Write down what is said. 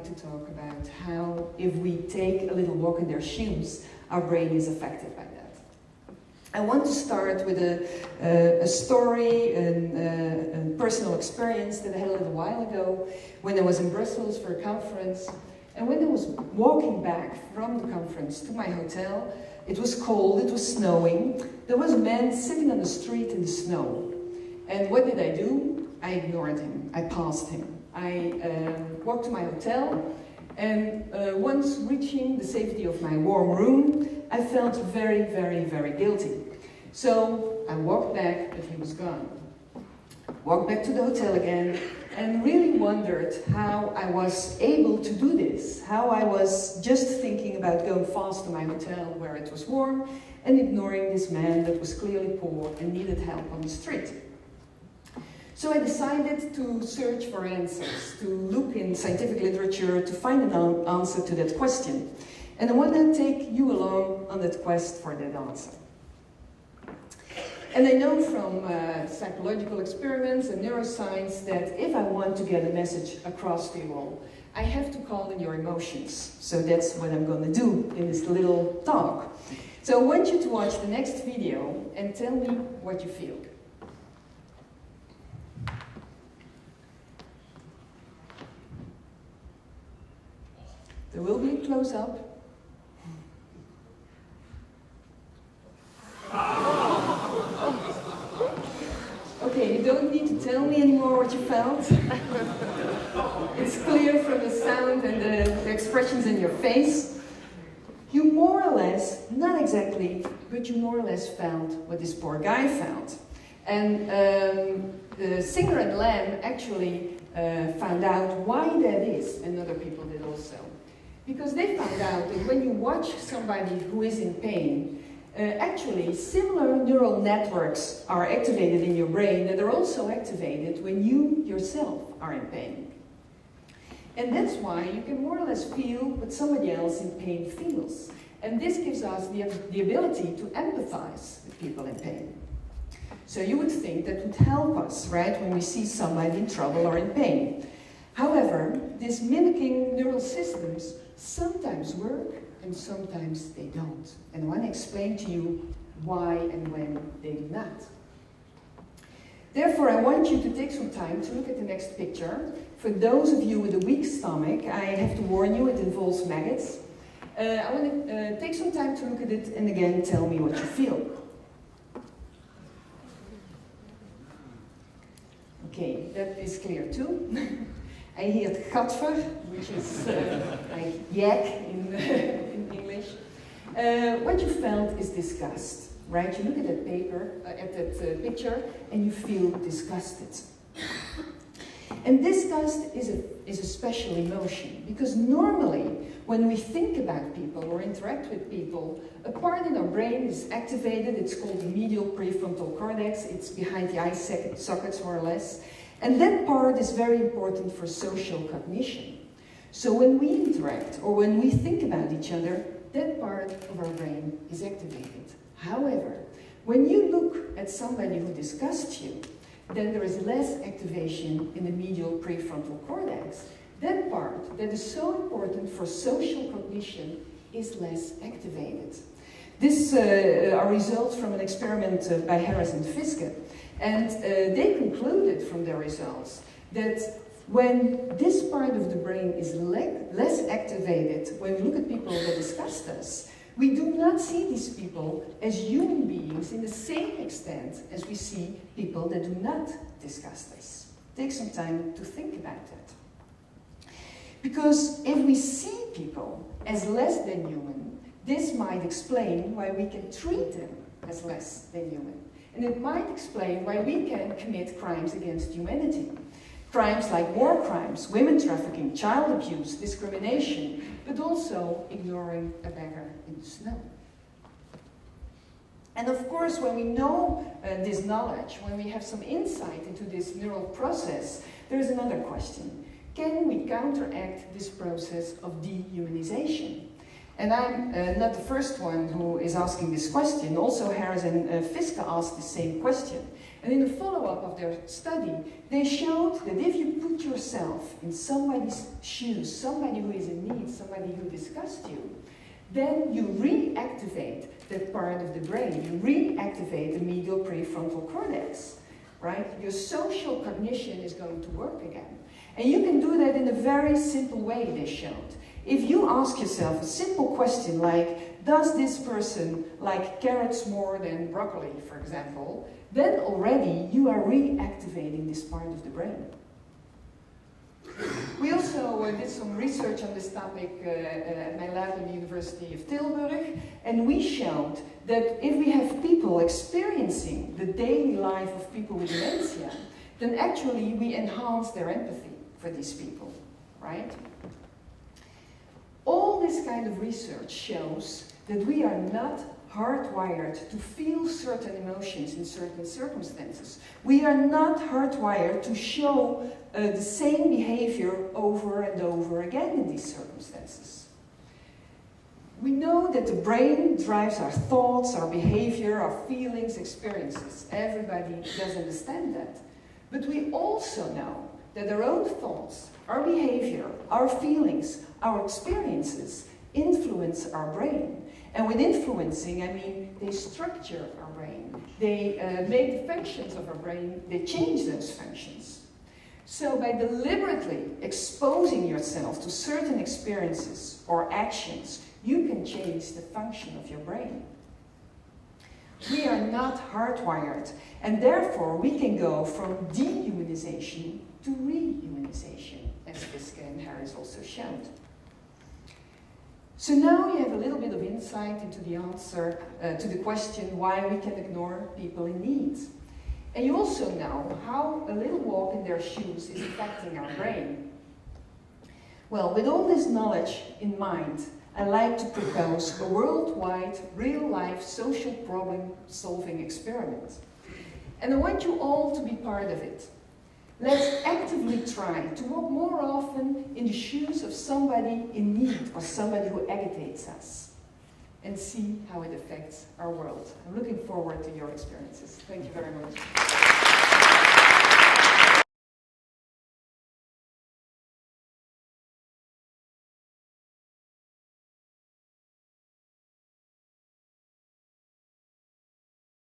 like to talk about how, if we take a little walk in their shoes, our brain is affected by that. I want to start with a story, a personal experience that I had a little while ago when I was in Brussels for a conference. And when I was walking back from the conference to my hotel, it was cold, it was snowing. There was a man sitting on the street in the snow. And what did I do? I ignored him. I passed him. I walked to my hotel, and once reaching the safety of my warm room, I felt very, very, very guilty. So I walked back, but he was gone. Walked back to the hotel again, and really wondered how I was able to do this, how I was just thinking about going fast to my hotel where it was warm, and ignoring this man that was clearly poor and needed help on the street. So I decided to search for answers, to look in scientific literature to find an answer to that question. And I want to take you along on that quest for that answer. And I know from psychological experiments and neuroscience that if I want to get a message across to you all, I have to call in your emotions. So that's what I'm going to do in this little talk. So I want you to watch the next video and tell me what you feel. There will be a close-up. Okay, you don't need to tell me anymore what you felt. It's clear from the sound and the expressions in your face. You more or less, not exactly, but you more or less felt what this poor guy felt. And Singer and Lamb actually found out why that is, and other people did also. Because they found out that when you watch somebody who is in pain, actually similar neural networks are activated in your brain that are also activated when you yourself are in pain. And that's why you can more or less feel what somebody else in pain feels. And this gives us the ability to empathize with people in pain. So you would think that would help us, right, when we see somebody in trouble or in pain. However, these mimicking neural systems sometimes work and sometimes they don't. And I want to explain to you why and when they do not. Therefore, I want you to take some time to look at the next picture. For those of you with a weak stomach, I have to warn you, it involves maggots. I want to take some time to look at it and again tell me what you feel. Okay, that is clear too. I hear Togther, which is like yak in English. What you felt is disgust, right? You look at that paper, at that picture, and you feel disgusted. And disgust is a special emotion, because normally when we think about people or interact with people, a part in our brain is activated. It's called the medial prefrontal cortex. It's behind the eye sockets, more or less. And that part is very important for social cognition. So when we interact or when we think about each other, that part of our brain is activated. However, when you look at somebody who disgusts you, then there is less activation in the medial prefrontal cortex. That part that is so important for social cognition is less activated. These are results from an experiment by Harris and Fiske. And they concluded from their results that when this part of the brain is less activated, when we look at people that disgust us, we do not see these people as human beings in the same extent as we see people that do not disgust us. Take some time to think about that. Because if we see people as less than human, this might explain why we can treat them as less than human. And it might explain why we can commit crimes against humanity. Crimes like war crimes, women trafficking, child abuse, discrimination, but also ignoring a beggar in the snow. And of course, when we know this knowledge, when we have some insight into this neural process, there is another question. Can we counteract this process of dehumanization? And I'm not the first one who is asking this question. Also, Harris and Fiske asked the same question. And in the follow-up of their study, they showed that if you put yourself in somebody's shoes, somebody who is in need, somebody who disgusts you, then you reactivate that part of the brain. You reactivate the medial prefrontal cortex, right? Your social cognition is going to work again. And you can do that in a very simple way, they showed. If you ask yourself a simple question like, does this person like carrots more than broccoli, for example, then already you are reactivating this part of the brain. We also did some research on this topic at my lab in the University of Tilburg, and we showed that if we have people experiencing the daily life of people with dementia, then actually we enhance their empathy for these people, right? All this kind of research shows that we are not hardwired to feel certain emotions in certain circumstances. We are not hardwired to show the same behavior over and over again in these circumstances. We know that the brain drives our thoughts, our behavior, our feelings, experiences. Everybody does understand that. But we also know that our own thoughts, our behavior, our feelings, our experiences influence our brain. And with influencing, I mean they structure our brain. They make the functions of our brain, they change those functions. So by deliberately exposing yourself to certain experiences or actions, you can change the function of your brain. We are not hardwired, and therefore we can go from dehumanization to rehumanization, as Fiske and Harris also showed. So now you have a little bit of insight into the answer to the question why we can ignore people in need. And you also know how a little walk in their shoes is affecting our brain. Well, with all this knowledge in mind, I like to propose a worldwide, real-life social problem-solving experiment. And I want you all to be part of it. Let's actively try to walk more often in the shoes of somebody in need or somebody who agitates us and see how it affects our world. I'm looking forward to your experiences. Thank you very much.